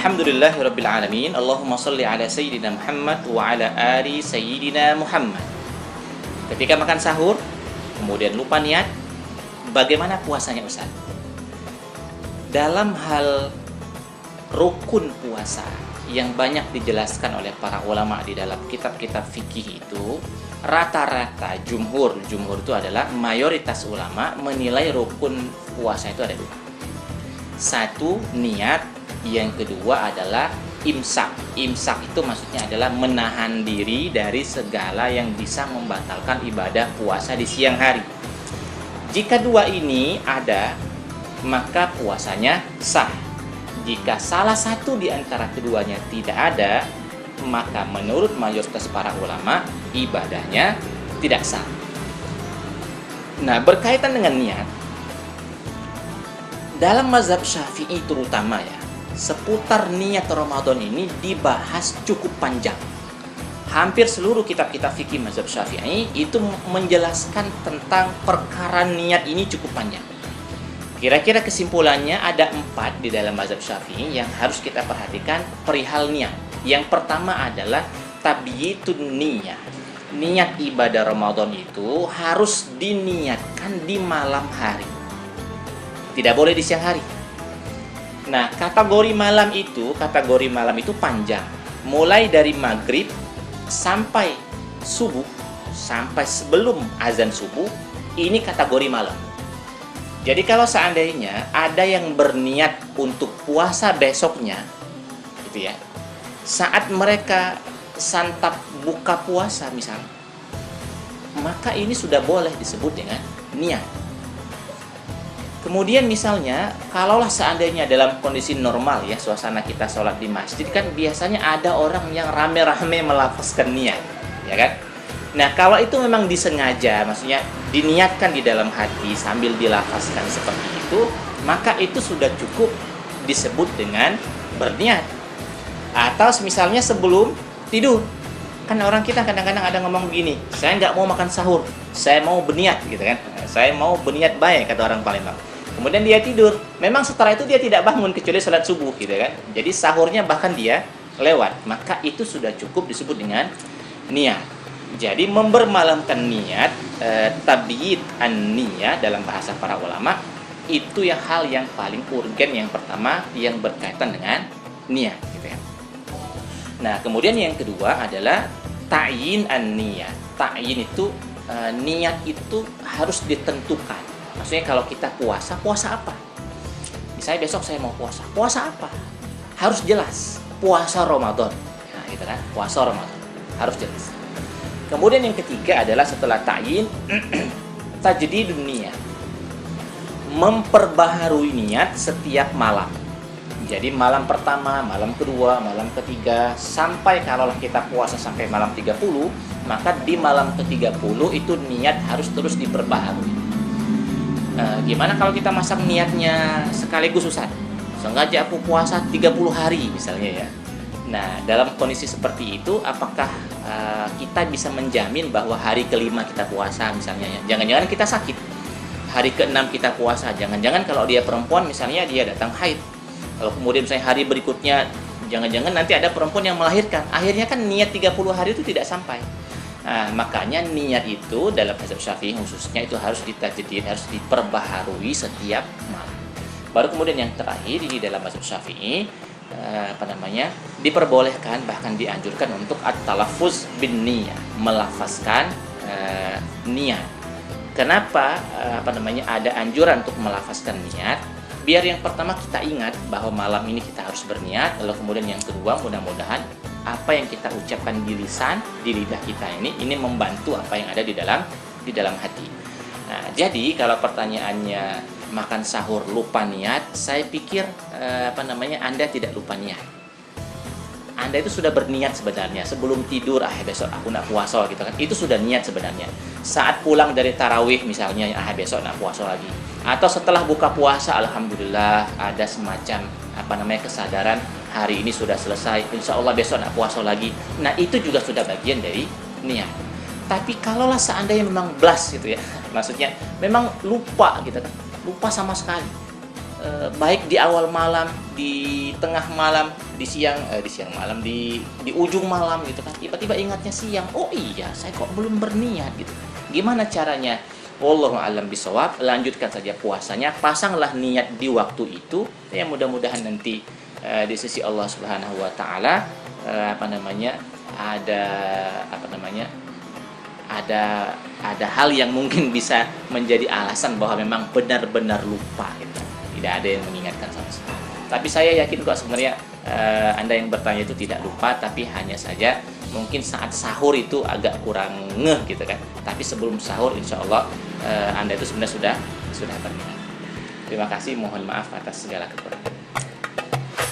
Alhamdulillahirabbil alamin. Allahumma shalli ala sayyidina Muhammad wa ala ali sayyidina Muhammad. Ketika makan sahur, kemudian lupa niat, bagaimana puasanya Ustaz? Dalam hal rukun puasa yang banyak dijelaskan oleh para ulama di dalam kitab-kitab fikih itu, rata-rata jumhur itu adalah mayoritas ulama menilai rukun puasa itu ada dua. Satu, niat. Yang kedua adalah imsak. Imsak itu maksudnya adalah menahan diri dari segala yang bisa membatalkan ibadah puasa di siang hari. Jika dua ini ada, maka puasanya sah. Jika salah satu di antara keduanya tidak ada, maka menurut mayoritas para ulama, ibadahnya tidak sah. Nah, berkaitan dengan niat, dalam mazhab Syafi'i terutama ya, seputar niat Ramadan ini dibahas cukup panjang. Hampir seluruh kitab-kitab fikih mazhab Syafi'i itu menjelaskan tentang perkara niat ini cukup panjang. Kira-kira kesimpulannya ada 4 di dalam mazhab Syafi'i yang harus kita perhatikan perihal niat. Yang pertama adalah tabyitun niyah. Niat ibadah Ramadan itu harus diniatkan di malam hari. Tidak boleh di siang hari. Nah, kategori malam itu panjang. Mulai dari maghrib sampai subuh, sampai sebelum azan subuh, ini kategori malam. Jadi kalau seandainya ada yang berniat untuk puasa besoknya, gitu ya, saat mereka santap buka puasa misalnya, maka ini sudah boleh disebut dengan niat. Kemudian misalnya, kalaulah seandainya dalam kondisi normal ya, suasana kita sholat di masjid kan biasanya ada orang yang rame-rame melafazkan niat, ya kan? Nah, kalau itu memang disengaja, maksudnya diniatkan di dalam hati sambil dilafazkan seperti itu, maka itu sudah cukup disebut dengan berniat. Atau misalnya sebelum tidur, kan orang kita kadang-kadang ada ngomong begini, saya nggak mau makan sahur, saya mau berniat gitu kan, saya mau berniat baik kata orang Palembang. Kemudian dia tidur. Memang setelah itu dia tidak bangun kecuali sholat subuh gitu kan. Jadi sahurnya bahkan dia lewat. Maka itu sudah cukup disebut dengan niat. Jadi membermalamkan niat, tabyid an-niyah dalam bahasa para ulama, itu yang hal yang paling urgen yang pertama yang berkaitan dengan niat gitu ya. Nah, kemudian yang kedua adalah ta'yin an-niyah. Ta'yin itu niat itu harus ditentukan. Maksudnya kalau kita puasa apa? Misalnya besok saya mau puasa apa? Harus jelas, puasa Ramadan. Nah, gitu kan, puasa Ramadan harus jelas. Kemudian yang ketiga adalah setelah ta'yin, tajdidun niyah. Memperbaharui niat setiap malam. Jadi malam pertama, malam kedua, malam ketiga, sampai kalau kita puasa sampai malam 30, maka di malam ke-30 itu niat harus terus diperbaharui. Gimana kalau kita masang niatnya sekaligus Ustaz? Sengaja aku puasa 30 hari misalnya ya. Nah, dalam kondisi seperti itu apakah kita bisa menjamin bahwa hari kelima kita puasa misalnya ya? Jangan-jangan kita sakit. Hari ke-6 kita puasa. Jangan-jangan kalau dia perempuan misalnya dia datang haid. Kalau kemudian misalnya hari berikutnya jangan-jangan nanti ada perempuan yang melahirkan. Akhirnya kan niat 30 hari itu tidak sampai. Nah, makanya niat itu dalam mazhab Syafi'i khususnya itu harus ditajdid, harus diperbaharui setiap malam. Baru kemudian yang terakhir di dalam mazhab Syafi'i diperbolehkan bahkan dianjurkan untuk at-talaffuz bin niyah, melafazkan niat. Kenapa ada anjuran untuk melafazkan niat? Biar yang pertama kita ingat bahwa malam ini kita harus berniat, lalu kemudian yang kedua mudah-mudahan apa yang kita ucapkan di lisan, di lidah kita ini membantu apa yang ada di dalam hati. Nah, jadi kalau pertanyaannya makan sahur lupa niat, saya pikir Anda tidak lupa niat. Anda itu sudah berniat sebenarnya sebelum tidur, besok aku nak puasa gitu kan. Itu sudah niat sebenarnya. Saat pulang dari tarawih misalnya, besok nak puasa lagi. Atau setelah buka puasa, alhamdulillah ada semacam kesadaran hari ini sudah selesai, insya Allah besok nak puasa lagi. Nah, itu juga sudah bagian dari niat. Tapi kalaulah seandainya memang blast gitu ya, maksudnya memang lupa gitu kan, lupa sama sekali. baik di awal malam, di tengah malam, di siang malam, di ujung malam gitu kan. Tiba-tiba ingatnya siang, oh iya saya kok belum berniat gitu. Gimana caranya? Wallahu a'lam bishawab. Lanjutkan saja puasanya, pasanglah niat di waktu itu. Ya mudah-mudahan nanti di sisi Allah Subhanahu wa taala ada ada hal yang mungkin bisa menjadi alasan bahwa memang benar-benar lupa gitu. Tidak ada yang mengingatkan sama sekali. Tapi saya yakin kok sebenarnya Anda yang bertanya itu tidak lupa, tapi hanya saja mungkin saat sahur itu agak kurang ngeh gitu kan. Tapi sebelum sahur insya Allah Anda itu sebenarnya sudah berniat. Terima kasih, mohon maaf atas segala kekurangan.